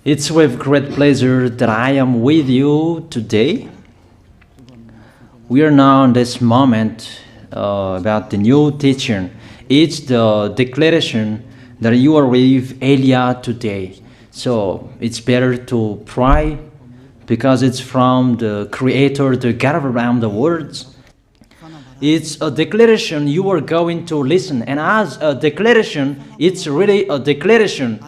It's with great pleasure that I am with you today. We are now in this moment about the new teaching. It's the declaration that you are with Elia today. So it's better to pray because it's from the Creator, the God of Abraham, the words. It's a declaration you are going to listen. And as a declaration, it's really a declaration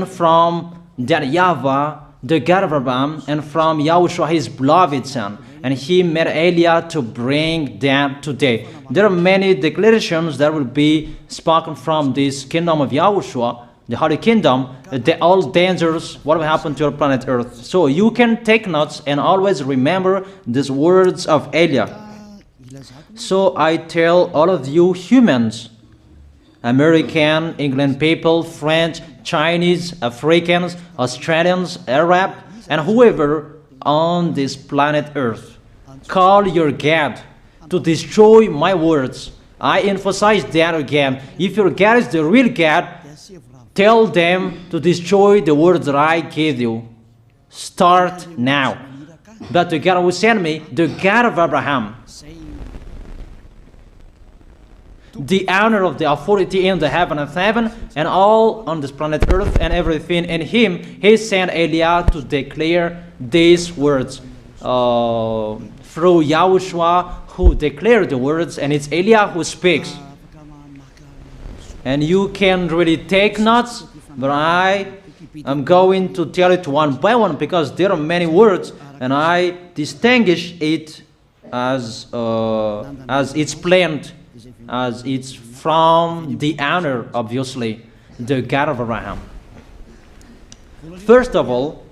from that YAHVAH, the God of Abraham, and from YAHOSHUAH, his beloved son. And he made Elia to bring them today. There are many declarations that will be spoken from this kingdom of YAHOSHUAH, the Holy Kingdom, all dangers, what will happen to your planet Earth. So you can take notes and always remember these words of Elia. So I tell all of you humans, American, England people, French, Chinese, Africans, Australians, Arab, and whoever on this planet Earth, call your God to destroy my words. I emphasize that again. If your God is the real God, tell them to destroy the words that I gave you. Start now. But the God who sent me, the God of Abraham, the honor of the authority in the heaven of heaven and all on this planet Earth and everything in him, he sent Elia to declare these words through YAHOSHUAH, who declared the words, and it's Elia who speaks. And you can really take notes, but I am going to tell it one by one because there are many words, and I distinguish it as it's planned, as it's from the honor, obviously, the God of Abraham. First of all,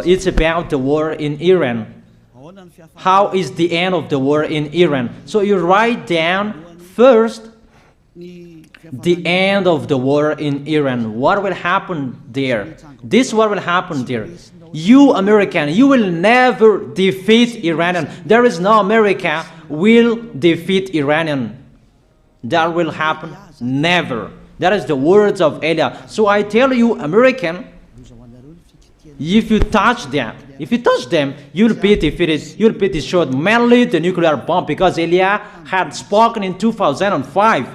it's about the war in Iran. How is the end of the war in Iran? So you write down first the end of the war in Iran. What will happen there? This what will happen there. You American, you will never defeat Iranian. There is no America will defeat Iranian. That will happen never. That is the words of Elia. So I tell you, American, if you touch them, you'll be defeated, you'll be destroyed. Mainly the nuclear bomb, because Elia had spoken in 2005.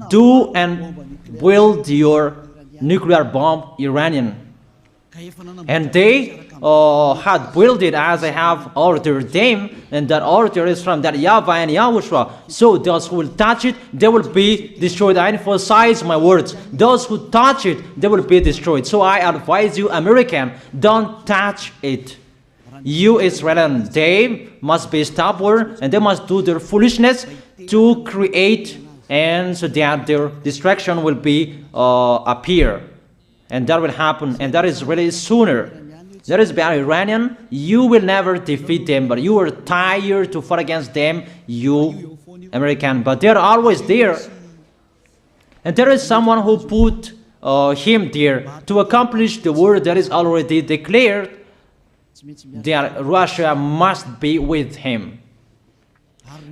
Do and build your nuclear bomb, Iranian. And they had built it as I have ordered them, and that order is from that YAHVAH and YAHOSHUAH. So those who will touch it, they will be destroyed. I emphasize my words. Those who touch it, they will be destroyed. So I advise you, American, don't touch it. You Israelians, they must be stubborn, and they must do their foolishness to create, and so that their destruction will be appear. And that will happen, and that is really sooner. That is about Iranian. You will never defeat them, but you are tired to fight against them, you American. But they're always there. And there is someone who put him there to accomplish the word that is already declared, that Russia must be with him.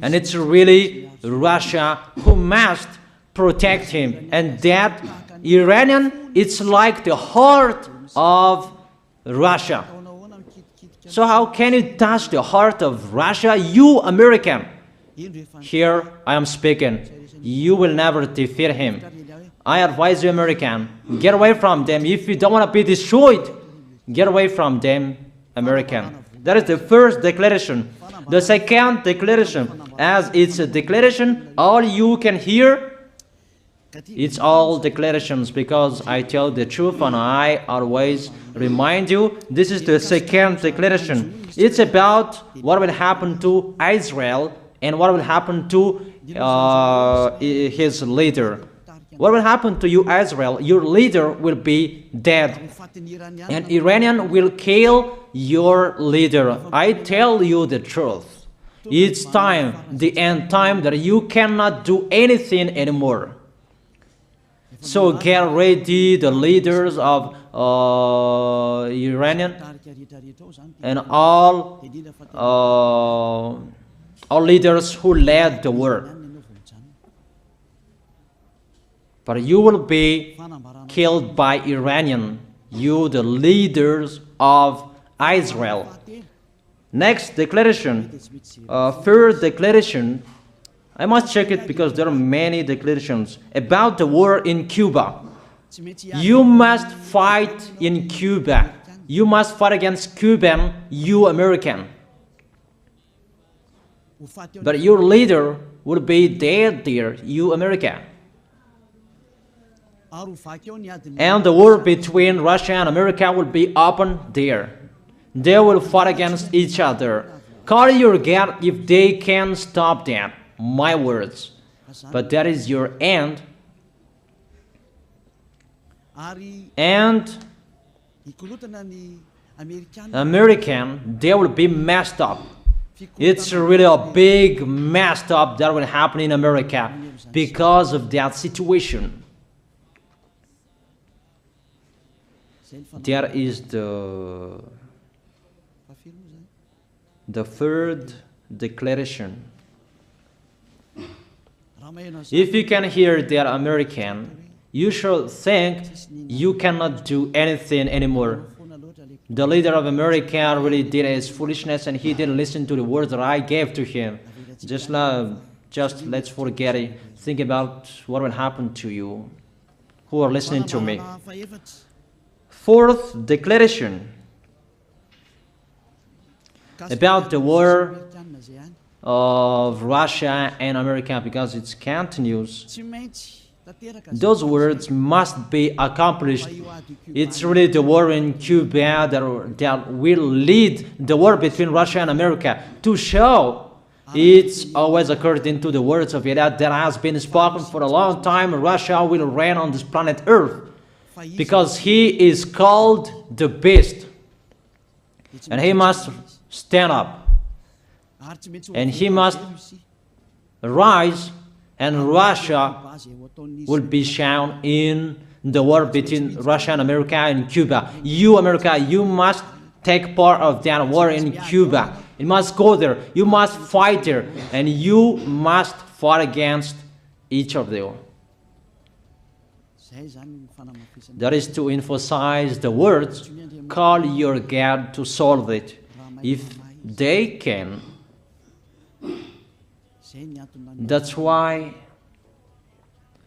And it's really Russia who must protect him. And that Iranian, it's like the heart of Russia. So how can you touch the heart of Russia? You American. Here I am speaking. You will never defeat him. I advise you, American, get away from them. If you don't want to be destroyed, get away from them, American. That is the first declaration. The second declaration, as it's a declaration, all you can hear, it's all declarations, because I tell the truth and I always remind you, this is the second declaration. It's about what will happen to Israel and what will happen to his leader. What will happen to you, Israel? Your leader will be dead, and Iranian will kill your leader. I tell you the truth. It's time, the end time, that you cannot do anything anymore. So get ready, the leaders of Iranian and all leaders who led the war. but you will be killed by Iranian, you the leaders of Israel. Next declaration, third declaration, I must check it because there are many declarations about the war in Cuba. You must fight in Cuba. You must fight against Cuban, you American. But your leader will be dead there, you America. And the war between Russia and America will be open there. They will fight against each other. Call your God if they can stop that. My words. But that is your end. And American, they will be messed up. It's really a big messed up that will happen in America because of that situation. That is the third declaration. If you can hear that American, you should think you cannot do anything anymore. The leader of America really did his foolishness and he didn't listen to the words that I gave to him. Just let's forget it. Think about what will happen to you who are listening to me. Fourth declaration about the war of Russia and America, because it continues. Those words must be accomplished. It's really the war in Cuba that will lead the war between Russia and America to show it's always according to the words of YAH that has been spoken for a long time. Russia will reign on this planet Earth because he is called the beast and he must stand up and he must rise, and Russia will be shown in the war between Russia and America and Cuba. You, America, you must take part of that war in Cuba. You must go there. You must fight there. And you must fight against each of them. That is to emphasize the words, call your God to solve it. If they can, that's why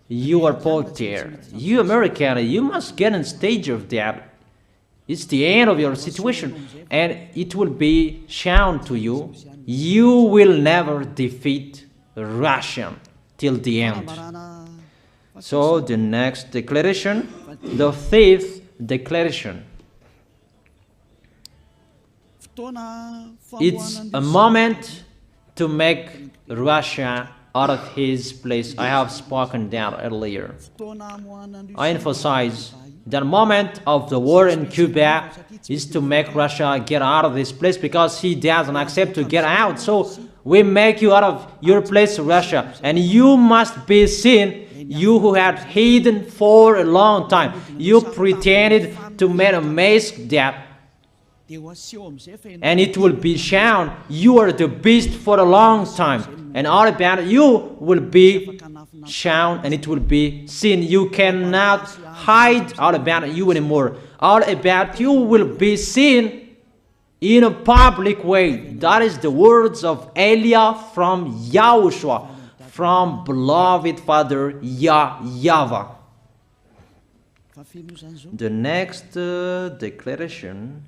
you are put there. You American, you must get in stage of that. It's the end of your situation, and it will be shown to you. You will never defeat Russia till the end. So the next declaration, the fifth declaration. It's a moment to make Russia out of his place. I have spoken that earlier. I emphasize the moment of the war in Cuba is to make Russia get out of this place because he doesn't accept to get out. So we make you out of your place, Russia, and you must be seen, you who had hidden for a long time. You pretended to make a mask that, and it will be shown you are the beast for a long time, and all about you will be shown and it will be seen. You cannot hide all about you anymore. All about you will be seen in a public way. That is the words of Elia from YAHOSHUAH, from beloved Father YAHVAH. The next declaration,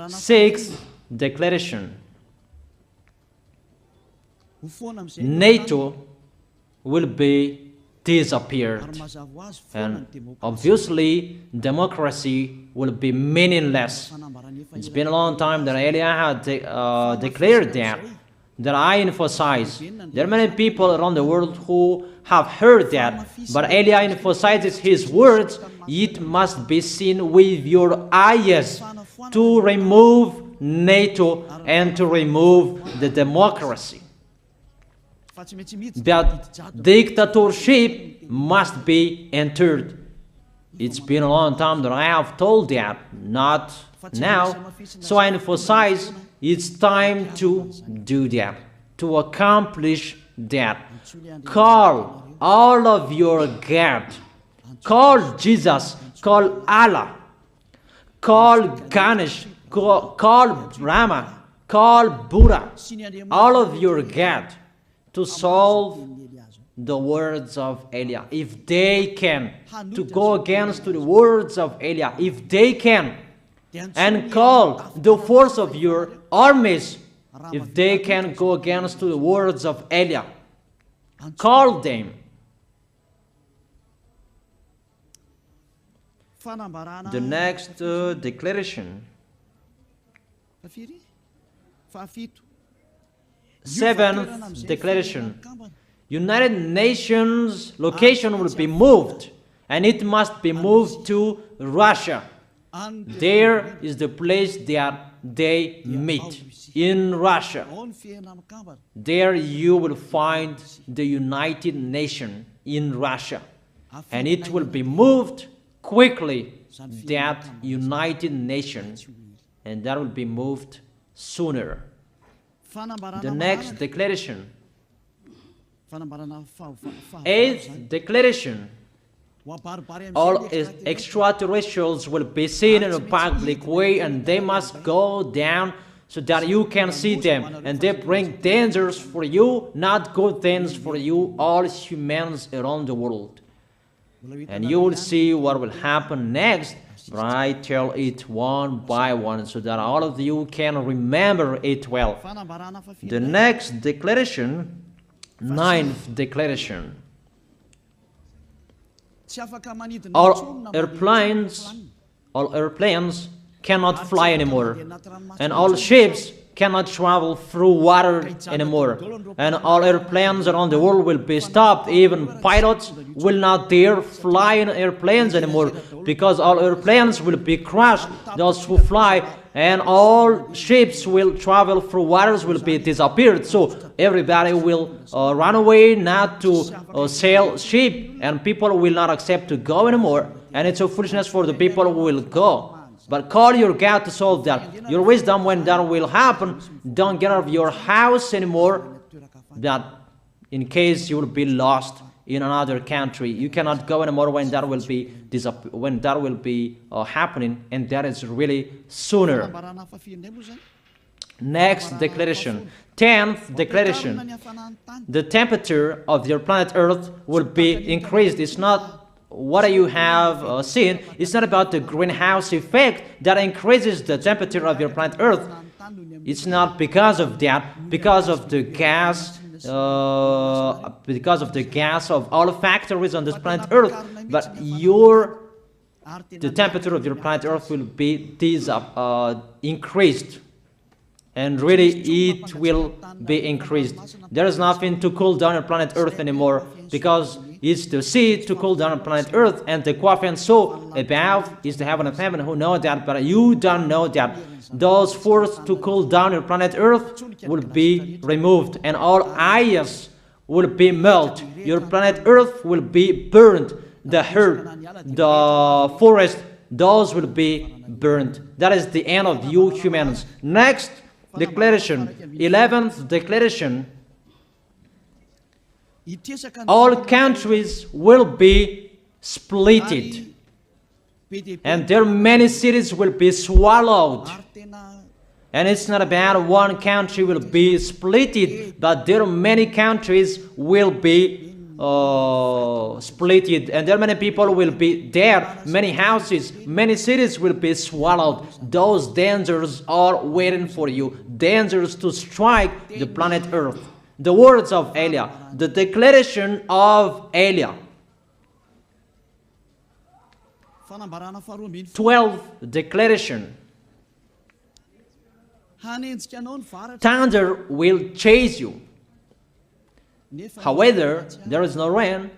sixth declaration. NATO will be disappeared, and obviously democracy will be meaningless. It's been a long time that Elia had declared that I emphasize. There are many people around the world who have heard that, but Elia emphasizes his words. It must be seen with your eyes to remove NATO and to remove the democracy. That dictatorship must be entered. It's been a long time that I have told that, not now. So I emphasize it's time to do that, to accomplish that. Call all of your God. Call Jesus, call Allah, call Ganesh, call Brahma, call Buddha, all of your God, to solve the words of Eliah. If they can, to go against the words of Eliah, if they can, and call the force of your armies, if they can go against the words of Eliah, call them. The next declaration. Seventh declaration. United Nations location will be moved, and it must be moved to Russia. There is the place that they meet, in Russia. There you will find the United Nations in Russia, and it will be moved quickly, that United Nations, and that will be moved sooner. The next declaration. Eighth declaration. All extraterrestrials will be seen in a public way, and they must go down so that you can see them, and they bring dangers for you, not good things for you, all humans around the world. And you will see what will happen next, but I tell it one by one so that all of you can remember it well. The next declaration, ninth declaration. All airplanes cannot fly anymore, and all ships cannot travel through water anymore, and all airplanes around the world will be stopped. Even pilots will not dare fly in airplanes anymore, because all airplanes will be crashed, those who fly, and all ships will travel through waters will be disappeared. So everybody will run away not to sail ship, and people will not accept to go anymore, and it's a foolishness for the people who will go. But call your God to solve that. Your wisdom when that will happen. Don't get out of your house anymore, that in case you will be lost in another country. You cannot go anymore when that will be happening, and that is really sooner. Next declaration. 10th declaration. The temperature of your planet Earth will be increased. It's not what you have seen. It's not about the greenhouse effect that increases the temperature of your planet Earth. It's not because of that, because of the gas, of all factories on this planet Earth. But the temperature of your planet Earth will be increased, and really it will be increased. There is nothing to cool down your planet Earth anymore, because it's the sea to cool down planet Earth, and the Qaf and so above is the heaven of heaven, who know that, but you don't know that. Those forces to cool down your planet Earth will be removed, and all ice will be melted. Your planet Earth will be burned. The earth, the forest, those will be burned. That is the end of you humans. Next declaration, 11th declaration. All countries will be splitted, and their many cities will be swallowed. And it's not about one country will be splitted, but there are many countries will be splitted, and there are many people will be there, many houses, many cities will be swallowed. Those dangers are waiting for you, dangers to strike the planet Earth. The words of Eliah, the declaration of Eliah. 12th declaration. Thunder will chase you. However, there is no rain.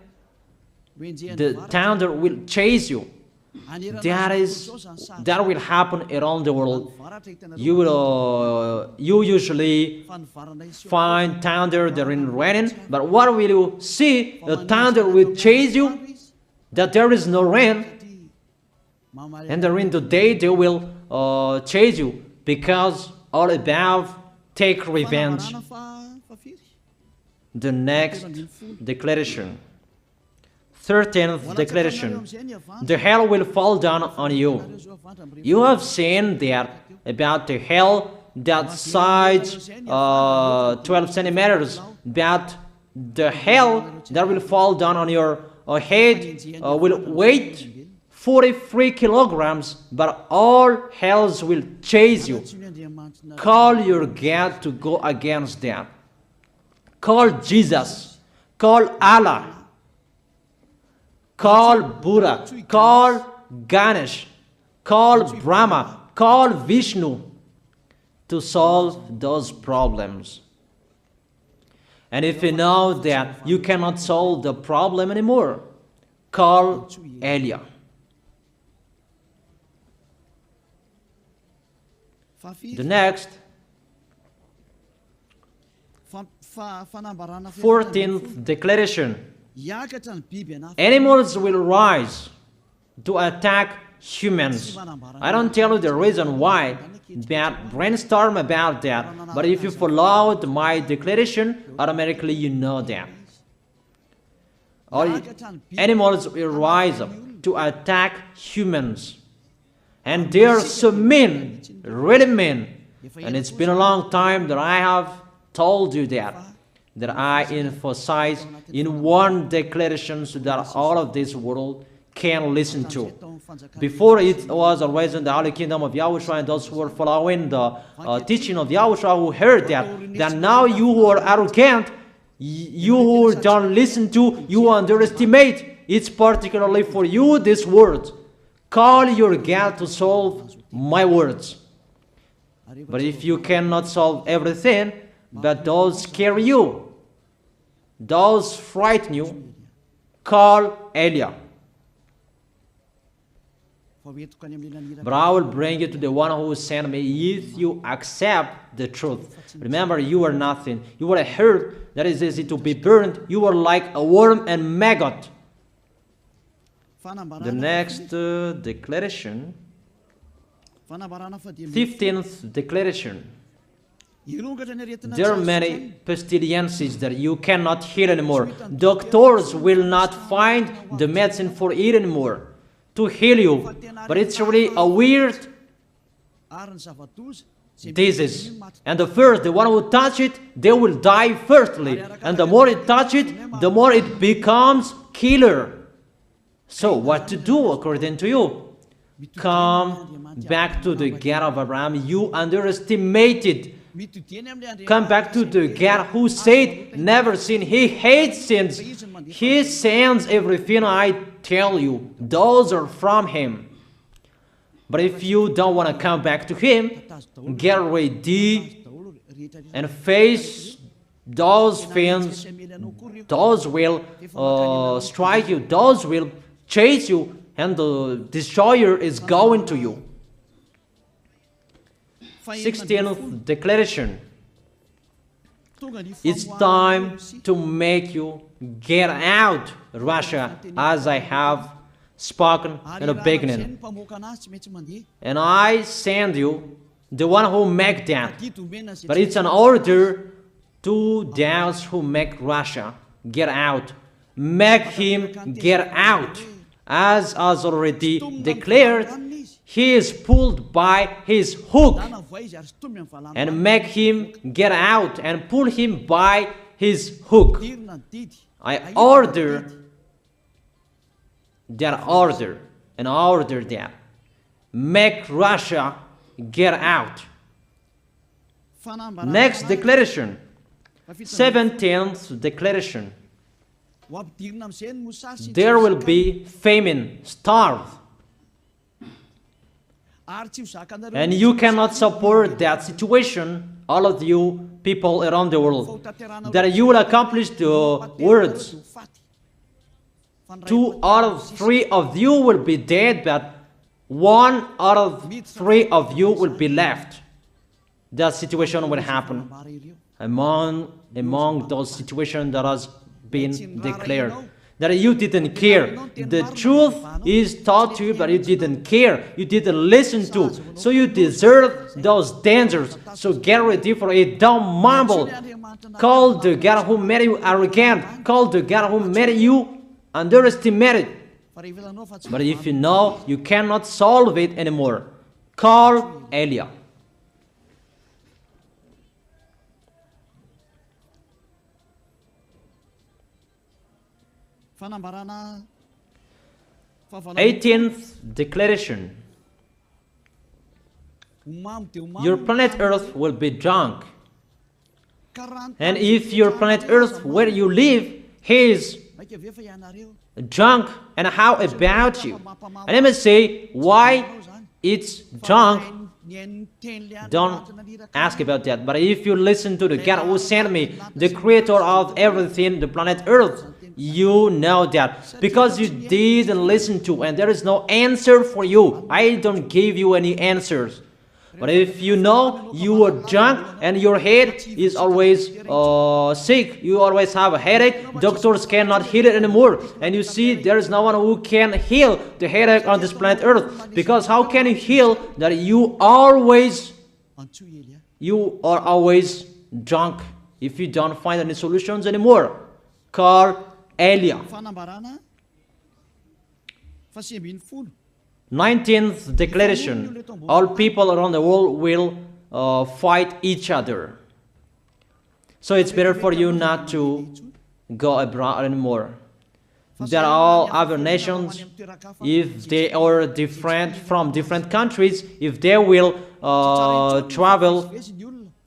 The thunder will chase you. That will happen around the world. You usually find thunder during raining, but what will you see? The thunder will chase you, that there is no rain, and during the day they will chase you, because all above take revenge. The next declaration. 13th declaration. The hell will fall down on you. You have seen that about the hell that size 12 centimeters, that the hell that will fall down on your head will weigh 43 kilograms, but all hells will chase you. Call your God to go against that. Call Jesus. Call Allah. Call Buddha. Call Ganesh. Call Brahma. Call Vishnu to solve those problems. And if you know that you cannot solve the problem anymore, call YAH. The next, 14th declaration. Animals will rise to attack humans. I don't tell you the reason why, but brainstorm about that. But if you followed my declaration, automatically you know that. All animals will rise up to attack humans. And they are so mean, really mean. And it's been a long time that I have told you that I emphasize in one declaration so that all of this world can listen to. Before it was always in the Holy Kingdom of YAHOSHUAH, and those who were following the teaching of YAHOSHUAH who heard that now you who are arrogant, you who don't listen to, you underestimate. It's particularly for you, this word. Call your God to solve my words. But if you cannot solve everything, but those scare you, those frighten you, call YAH. But I will bring you to the one who sent me if you accept the truth. Remember, you are nothing. You are a herb that is easy to be burned. You are like a worm and maggot. The next declaration, 15th declaration. There are many pestilences that you cannot heal anymore. Doctors will not find the medicine for it anymore to heal you. But it's really a weird disease. And the one who touch it, they will die firstly. And the more it touch it, the more it becomes killer. So what to do according to you? Come back to the God of Abraham. You underestimated. Come back to the God who said, never sin. He hates sins. He sends everything I tell you. Those are from Him. But if you don't want to come back to Him, get ready and face those things. Those will strike you. Those will chase you, and the destroyer is going to you. 16th declaration. It's time to make you get out Russia, as I have spoken in the beginning. And I send you the one who make that. But it's an order to those who make Russia get out. Make him get out. As already declared, he is pulled by his hook, and make him get out and pull him by his hook. I order that. Make Russia get out. Next declaration, 17th declaration. There will be famine, starve. And you cannot support that situation, all of you people around the world, that you will accomplish the words. 2 out of 3 of you will be dead, but 1 out of 3 of you will be left. That situation will happen among those situations that has been declared. That you didn't care. The truth is taught to you, but you didn't care. You didn't listen to. So you deserve those dangers. So get ready for it. Don't mumble. Call the God who made you arrogant. Call the God who made you underestimate it. But if you know you cannot solve it anymore, call YAH. Eighteenth declaration. Your planet Earth will be drunk. And if your planet Earth where you live is drunk, and how about you? And let me say why it's drunk. Don't ask about that. But if you listen to the God who sent me, the creator of everything, the planet Earth, you know that. Because you didn't listen to, and there is no answer for you. I don't give you any answers. But if you know you are drunk and your head is always sick, you always have a headache, doctors cannot heal it anymore. And you see there is no one who can heal the headache on this planet Earth. Because how can you heal that you are always drunk if you don't find any solutions anymore? Call YAH. 19th declaration. All people around the world will fight each other. So it's better for you not to go abroad anymore. There are all other nations, if they are different from different countries, if they will travel,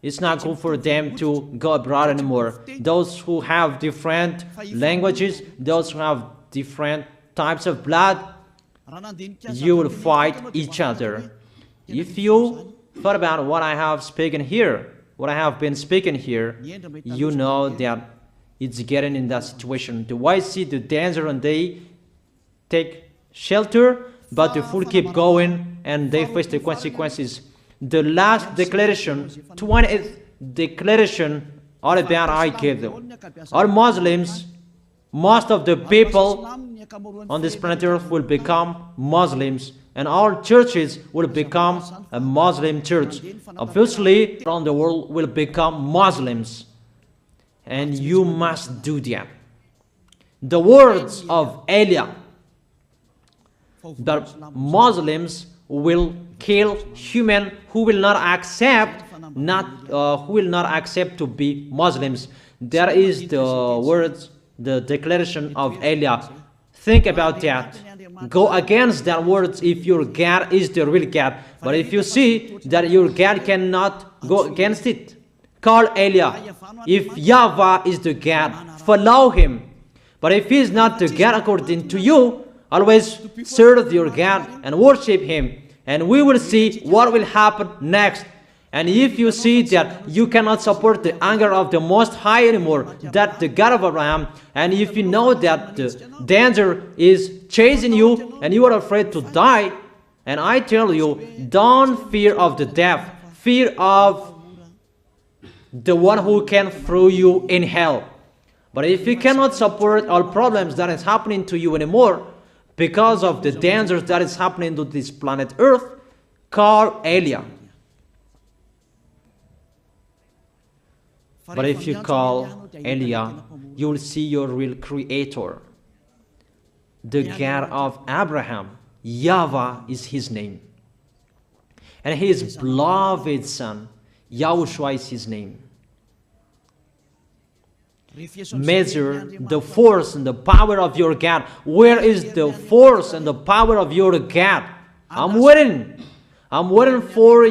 it's not good for them to go abroad anymore. Those who have different languages, those who have different types of blood, you will fight each other. If you thought about what I have spoken here, what I have been speaking here, you know that it's getting in that situation. The wise see the danger and they take shelter, but the fool keep going and they face the consequences. The last declaration, 20th declaration, all about I gave them. All Muslims, most of the people on this planet Earth will become Muslims, and all churches will become a Muslim church. Obviously, around the world will become Muslims, and you must do that. The words of YAH, that Muslims will kill human who will not accept to be Muslims. That is the words, the declaration of YAH. Think about that. Go against that words if your God is the real God. But if you see that your God cannot go against it, call YAH. If YAHVAH is the God, follow him. But if he is not the God according to you, always serve your God and worship him. And we will see what will happen next. And if you see that you cannot support the anger of the Most High anymore, that the God of Abraham, and if you know that the danger is chasing you and you are afraid to die, and I tell you, don't fear of the death, fear of the one who can throw you in hell. But if you cannot support all problems that is happening to you anymore, because of the dangers that is happening to this planet Earth, call YAH. But if you call YAH, you will see your real creator, the God of Abraham. YAHVAH is his name. And his beloved son, YAHOSHUAH is his name. Measure the force and the power of your God. Where is the force and the power of your God? I'm waiting for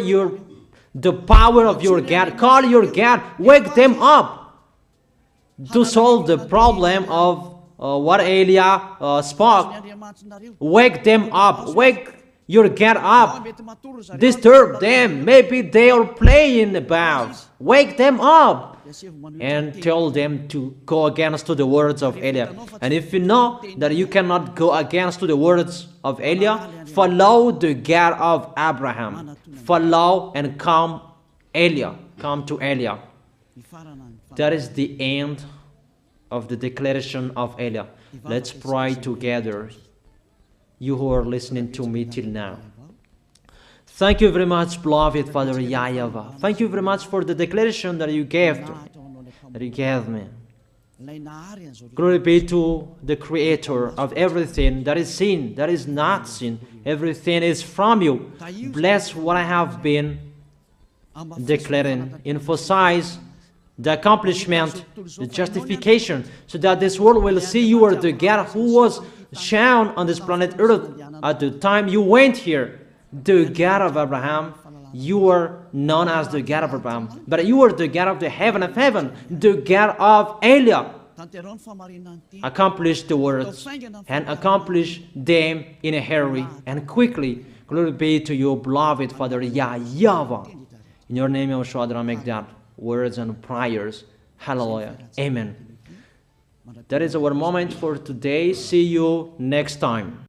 the power of your God. Call your God. Wake them up to solve the problem of what YAH spoke. Wake them up. Wake your God up. Disturb them. Maybe they are playing about. Wake them up and tell them to go against to the words of YAH. And if you know that you cannot go against to the words of YAH, follow the God of Abraham. Follow and come YAH. Come to YAH. That is the end of the declaration of YAH. Let's pray together. You who are listening to me till now. Thank you very much, beloved Father YAHVAH. Thank you very much for the declaration that you gave me. Glory be to the Creator of everything that is seen, that is not seen. Everything is from you. Bless what I have been declaring. Emphasize the accomplishment, the justification, so that this world will see you are the God who was shown on this planet Earth at the time you went here. The God of Abraham. You are known as the God of Abraham, but you are the God of the heaven of heaven, the God of Eliah. Accomplish the words and accomplish them in a hurry and quickly. Glory be to you, beloved Father YAHVAH. In your name, YAHOSHUAH, I make that words and prayers. Hallelujah. Amen. That is our moment for today. See you next time.